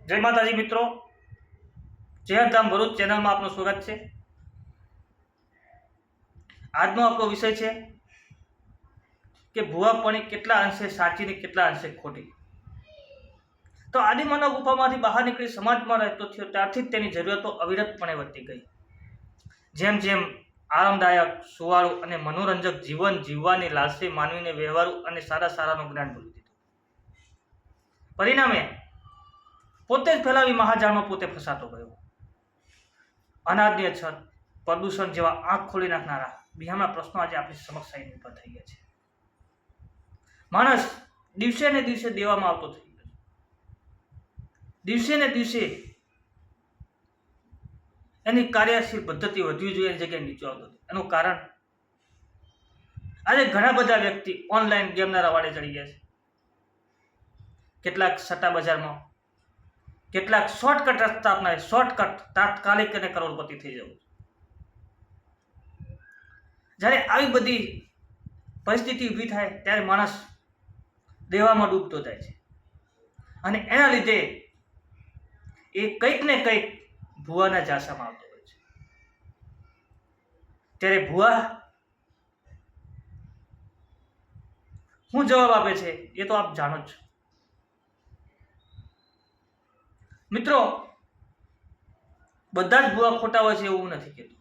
જય માતાજી મિત્રો, ચેહરધામ ભરૂચ ચેનલમાં આપનું સ્વાગત છે। આજનો આપણો વિષય છે કે ભુવાપણી કેટલા અંશે સાચી ને કેટલા અંશે ખોટી। તો આદિમાનવ ગુફામાંથી બહાર નીકળી સમાજમાં રહેતો થયો ત્યારથી જ તેની જરૂરિયાતો અવિરતપણે વધતી ગઈ। જેમ જેમ આરામદાયક, સુવાળું અને મનોરંજક જીવન જીવવાની લાલસી માનવીને વ્યવહારુ અને સારાનું જ્ઞાન ભૂલી દીધું। પરિણામે પોતે જ ફેલાવી મહાજાળમાં પોતે ફસાતો ગયો। અનાજની અછત, પ્રદૂષણ જેવા આંખ ખોલી નાખનારા બિહારના પ્રશ્નો આજે આપણી સમક્ષ આવીને ઊભા થઈ ગયા છે। માણસ દિવસે ને દિવસે દેવામાં આવતો થઈ ગયો છે। દિવસે ને દિવસે એની કાર્યશીલ પદ્ધતિ વધવી જોઈએ એની જગ્યાએ નીચે આવતો હતો। એનું કારણ આજે ઘણા બધા વ્યક્તિ ઓનલાઈન ગેમના રવાડે ચડી ગયા છે। કેટલાક સટ્ટા બજારમાં, કેટલાક શોર્ટકટ રસ્તા અપનાવે, શોર્ટકટ તાત્કાલિક અને કરોડપતિ થઈ જવું। જ્યારે આવી બધી પરિસ્થિતિ ઊભી થાય ત્યારે માણસ દેવામાં ડૂબતો જાય છે અને એના લીધે એ કંઈક ને કંઈક ભુવાના જાસામાં આવતો હોય છે। ત્યારે ભુવા શું જવાબ આપે છે એ તો આપ જાણો જ છો। મિત્રો, બધા જ ભુવા ખોટા હોય છે એવું નથી કહેતું।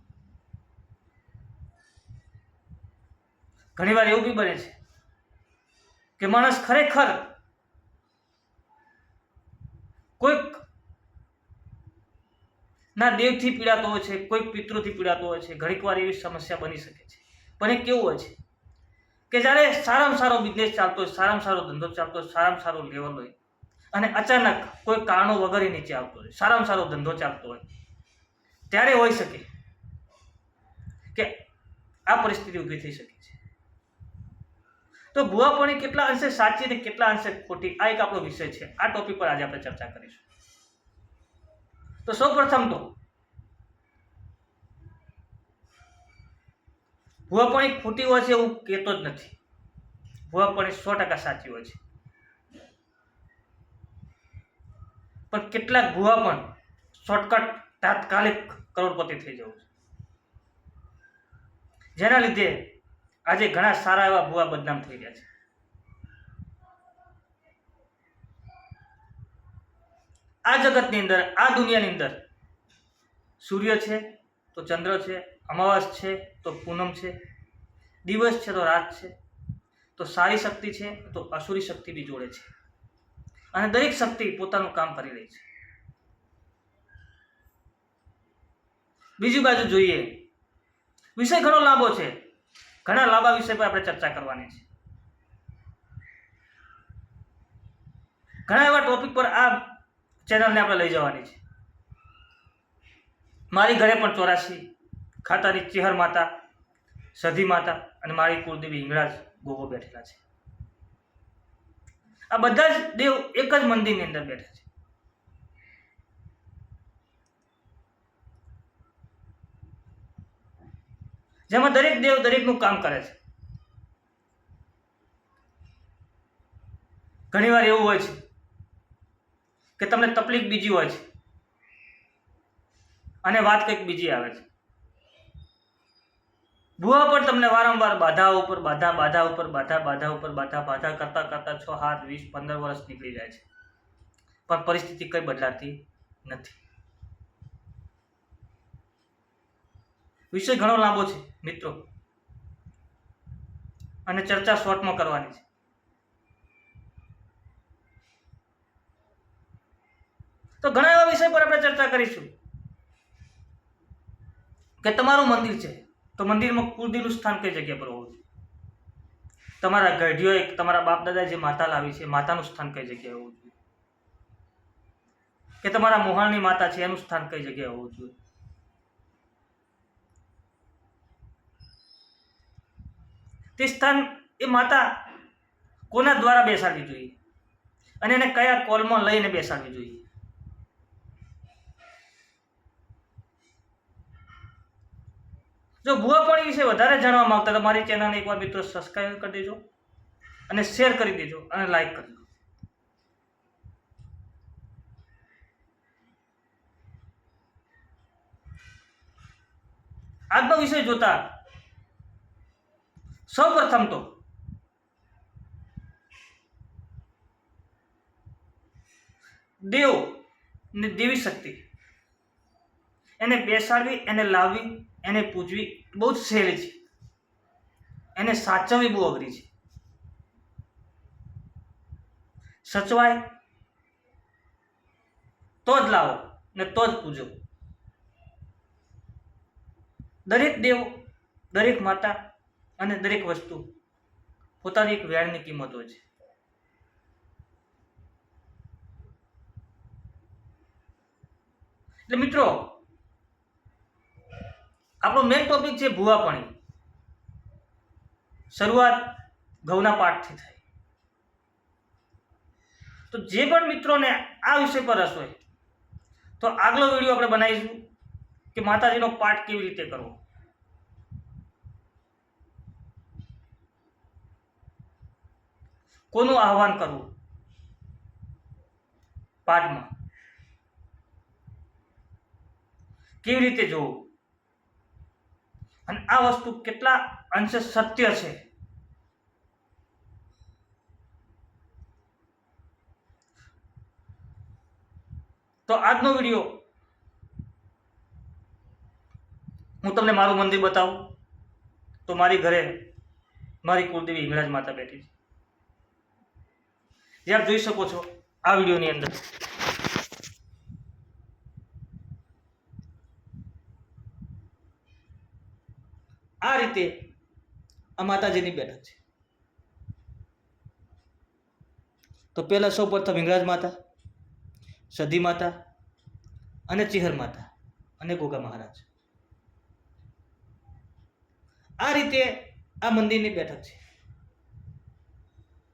ઘણીવાર એવું બી બને છે કે માણસ ખરેખર કોઈક ના દેવથી પીડાતો હોય છે, કોઈક પિતૃથી પીડાતો હોય છે। ઘણીક વાર એવી સમસ્યા બની શકે છે, પણ એ કેવું હોય છે કે જ્યારે સારામાં સારો બિઝનેસ ચાલતો હોય, સારામાં સારો ધંધો ચાલતો હોય, સારામાં સારો લેવલ હોય અને અચાનક કોઈ કારણો વગર નીચે આવતો હોય, સારામાં સારો ધંધો ચાલતો હોય, ત્યારે હોઈ શકે કે આ પરિસ્થિતિ ઊભી થઈ શકે છે। તો ભુવાપણી કેટલા અંશે સાચી અને કેટલા અંશે ખોટી, આ એક આપણો વિષય છે। આ ટોપિક પર આજે આપણે ચર્ચા કરીશું। તો સૌપ્રથમ તો ભુવાપણી ખોટી હોય છે એવું કહેતો જ નથી। ભુવાપણી 100% સાચી હોય છે, પણ કેટલાક ભુવા પણ શોર્ટકટ તાત્કાલિક કરોડપતિ થઈ જવું છે, જેના લીધે આજે ઘણા સારા એવા ભુવા બદનામ થઈ ગયા છે। આ જગતની અંદર, આ દુનિયાની અંદર સૂર્ય છે તો ચંદ્ર છે, અમાવાસ છે તો પૂનમ છે, દિવસ છે તો રાત છે, તો સારી શક્તિ છે તો અસુરી શક્તિ બી જોડે છે અને દરેક શક્તિ પોતાનું કામ કરી રહી છે। બીજી બાજુ જોઈએ, વિષય ઘણો લાંબો છે, ઘણા લાંબા વિષય પર આપણે ચર્ચા કરવાની છે। ઘણા એવા ટોપિક પર આ ચેનલને આપણે લઈ જવાની છે। મારી ઘરે પણ 84 ખાતાની ચેહર માતા, સધી માતા અને મારી કુળદેવી હિંગળાજ ગોગો બેઠેલા છે। આ બધા જ દેવ એક જ મંદિરની અંદર બેઠા છે। જેમાં દરેક દેવ દરેકનું કામ કરે છે। ઘણીવાર એવું હોય છે કે તમને તકલીફ બીજી હોય છે અને વાત કંઈક બીજી આવે છે। ભુવા પર તમને વારંવાર બાધા ઉપર બાધા કરતા 6, 7, 20, 15 વર્ષ નીકળી જાય છે, પણ પરિસ્થિતિ કઈ બદલાતી નથી। વિષય ઘણો લાંબો છે મિત્રો અને ચર્ચા શોર્ટમાં કરવાની છે। તો ઘણા એવા વિષય પર આપણે ચર્ચા કરીશું કે તમારું મંદિર છે તો મંદિરમાં કુળદેવીનું સ્થાન કઈ જગ્યા પર હોવું જોઈએ, તમારા ગઢીઓએ તમારા બાપ દાદા જે માતા લાવી છે માતાનું સ્થાન કઈ જગ્યાએ હોવું જોઈએ, કે તમારા મોહાણની માતા છે એનું સ્થાન કઈ જગ્યાએ હોવું જોઈએ, તે સ્થાન એ માતા કોના દ્વારા બેસાડવી જોઈએ અને એને કયા કોલમાં લઈને બેસાડવી જોઈએ। જો ભુવાપણી વિશે વધારે જાણવા માંગતા તો મારી ચેનલને એકવાર મિત્રો સબસ્ક્રાઈબ કરી દેજો અને શેર કરી દેજો અને લાઈક કરજો। આજનો વિષય જોતા સૌપ્રથમ તો દેવ ને દેવી શક્તિ એને બેસાડવી, એને લાવવી, એને પૂજવી બહુ જ સહેલી છે. એને સાચવવી બહુ અઘરી છે. સચવાય તો જ લાવો ને તો જ પૂજો. દરેક દેવ, દરેક માતા અને દરેક વસ્તુ પોતાની એક વેળની કિંમત હોય છે. એટલે મિત્રો, આપણો મેઇન ટોપિક છે ભૂવાપણી. શરૂઆત ઘઉંના પાઠથી થાય. તો જે પણ મિત્રોને આ વિષય પર રસ હોય તો આગલો વિડીયો આપણે બનાવીશું કે માતાજીનો પાઠ કેવી રીતે કરવો. કોનું આહવાન કરવું પાઠમાં, કેવી રીતે જોવું, અને આ વસ્તુ કેટલા અંશે સત્ય છે. તો આજનો વિડીયો હું તમને મારું મંદિર બતાવું. તો મારી ઘરે મારી કુળદેવી હિંગળાજ માતા બેઠી છે, જે આપ જોઈ શકો છો આ વિડીયોની અંદર. આ રીતે આ માતાજીની બેઠક છે. તો પહેલા સૌ પ્રથમ હિંગળાજ માતા, સધી માતા અને ચિહર માતા અને ગોગા મહારાજ. આ રીતે આ મંદિરની બેઠક છે.